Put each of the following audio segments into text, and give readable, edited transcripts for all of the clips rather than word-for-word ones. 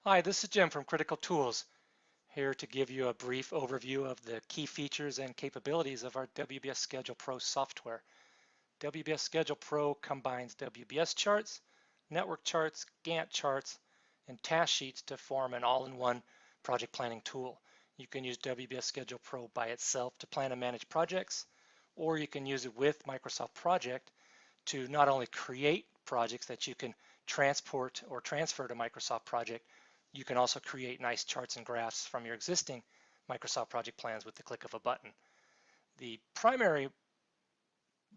Hi, this is Jim from Critical Tools, here to give you a brief overview of the key features and capabilities of our WBS Schedule Pro software. WBS Schedule Pro combines WBS charts, network charts, Gantt charts, and task sheets to form an all-in-one project planning tool. You can use WBS Schedule Pro by itself to plan and manage projects, or you can use it with Microsoft Project to not only create projects that you can transport or transfer to Microsoft Project, you can also create nice charts and graphs from your existing Microsoft Project plans with the click of a button. The primary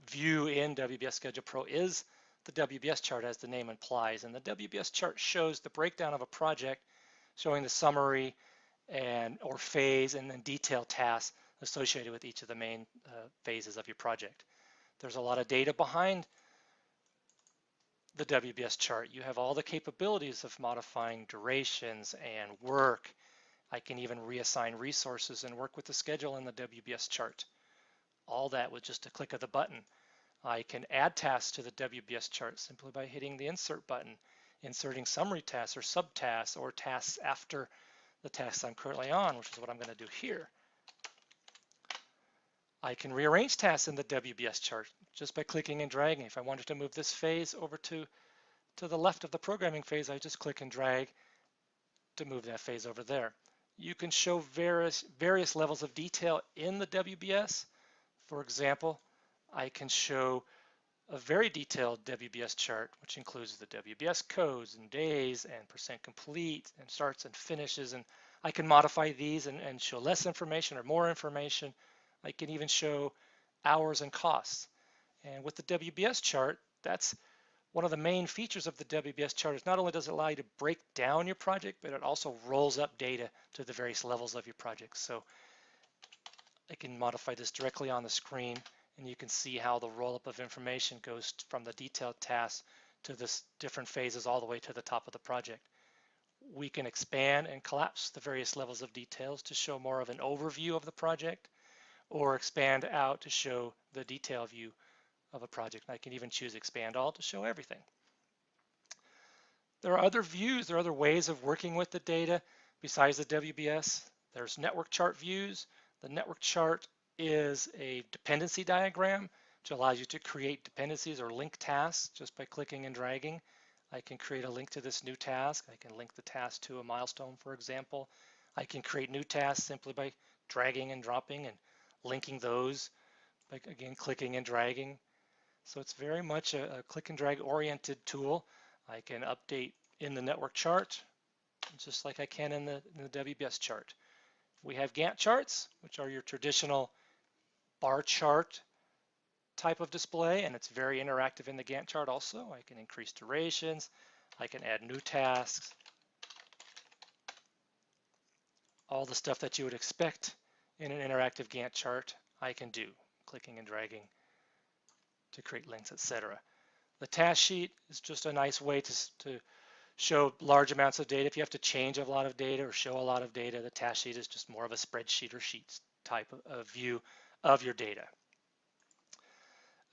view in WBS Schedule Pro is the WBS chart, as the name implies, and the WBS chart shows the breakdown of a project, showing the summary or phase and then detailed tasks associated with each of the main phases of your project. There's a lot of data behind the WBS chart. You have all the capabilities of modifying durations and work. I can even reassign resources and work with the schedule in the WBS chart. All that with just a click of the button. I can add tasks to the WBS chart simply by hitting the insert button, inserting summary tasks or subtasks or tasks after the tasks I'm currently on, which is what I'm going to do here. I can rearrange tasks in the WBS chart just by clicking and dragging. If I wanted to move this phase over to the left of the programming phase, I just click and drag to move that phase over there. You can show various levels of detail in the WBS. For example, I can show a very detailed WBS chart, which includes the WBS codes and days and percent complete and starts and finishes. And I can modify these and show less information or more information. I can even show hours and costs. And with the WBS chart, that's one of the main features of the WBS chart. Is not only does it allow you to break down your project, but it also rolls up data to the various levels of your project. So I can modify this directly on the screen, and you can see how the roll-up of information goes from the detailed tasks to the different phases all the way to the top of the project. We can expand and collapse the various levels of details to show more of an overview of the project, or expand out to show the detail view of a project. I can even choose expand all to show everything. There are other views, there are other ways of working with the data besides the WBS. There's network chart views. The network chart is a dependency diagram which allows you to create dependencies or link tasks just by clicking and dragging. I can create a link to this new task. I can link the task to a milestone, for example. I can create new tasks simply by dragging and dropping and linking those by, again, clicking and dragging. So it's very much a click and drag oriented tool. I can update in the network chart just like I can in the WBS chart. We have Gantt charts, which are your traditional bar chart type of display, and it's very interactive in the Gantt chart also. I can increase durations, I can add new tasks, all the stuff that you would expect in an interactive Gantt chart I can do, clicking and dragging to create links, etc. The task sheet is just a nice way to show large amounts of data. If you have to change a lot of data or show a lot of data, the task sheet is just more of a spreadsheet or sheets type of view of your data.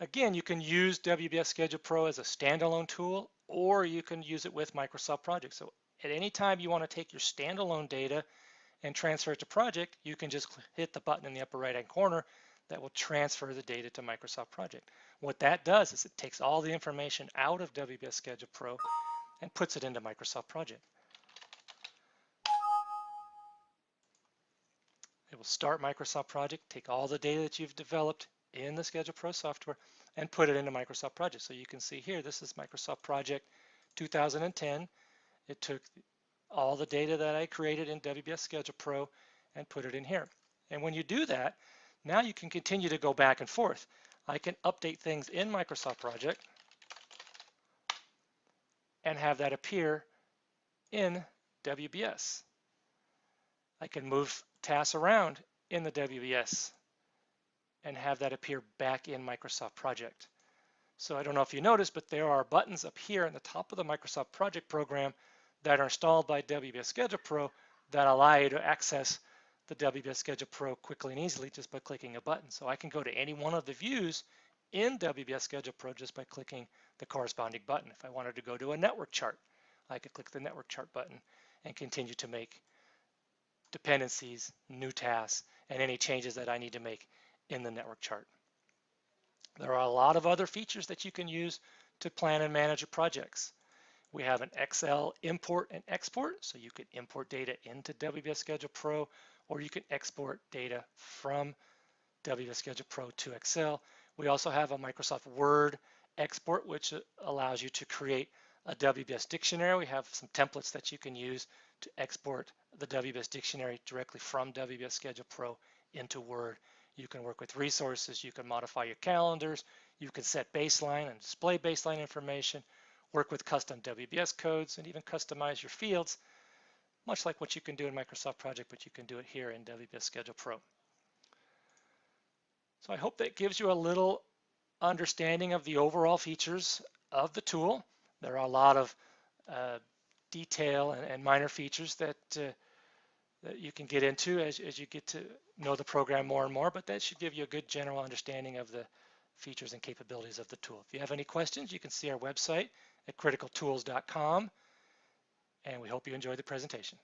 Again, you can use WBS Schedule Pro as a standalone tool, or you can use it with Microsoft Project. So at any time you want to take your standalone data and transfer it to Project, you can just hit the button in the upper right-hand corner that will transfer the data to Microsoft Project. What that does is it takes all the information out of WBS Schedule Pro and puts it into Microsoft Project. It will start Microsoft Project, take all the data that you've developed in the Schedule Pro software and put it into Microsoft Project. So you can see here, this is Microsoft Project 2010. It took all the data that I created in WBS Schedule Pro and put it in here. And when you do that, now you can continue to go back and forth. I can update things in Microsoft Project and have that appear in WBS. I can move tasks around in the WBS and have that appear back in Microsoft Project. So I don't know if you noticed, but there are buttons up here in the top of the Microsoft Project program that are installed by WBS Schedule Pro that allow you to access the WBS Schedule Pro quickly and easily just by clicking a button. So I can go to any one of the views in WBS Schedule Pro just by clicking the corresponding button. If I wanted to go to a network chart, I could click the network chart button. and continue to make dependencies, new tasks, and any changes that I need to make in the network chart. There are a lot of other features that you can use to plan and manage your projects. We have an Excel import and export, so you could import data into WBS Schedule Pro, or you can export data from WBS Schedule Pro to Excel. We also have a Microsoft Word export, which allows you to create a WBS dictionary. We have some templates that you can use to export the WBS dictionary directly from WBS Schedule Pro into Word. You can work with resources, you can modify your calendars, you can set baseline and display baseline information, work with custom WBS codes, and even customize your fields, much like what you can do in Microsoft Project, but you can do it here in WBS Schedule Pro. So I hope that gives you a little understanding of the overall features of the tool. There are a lot of detail and minor features that you can get into as you get to know the program more and more, but that should give you a good general understanding of the features and capabilities of the tool. If you have any questions, you can see our website at criticaltools.com, and we hope you enjoyed the presentation.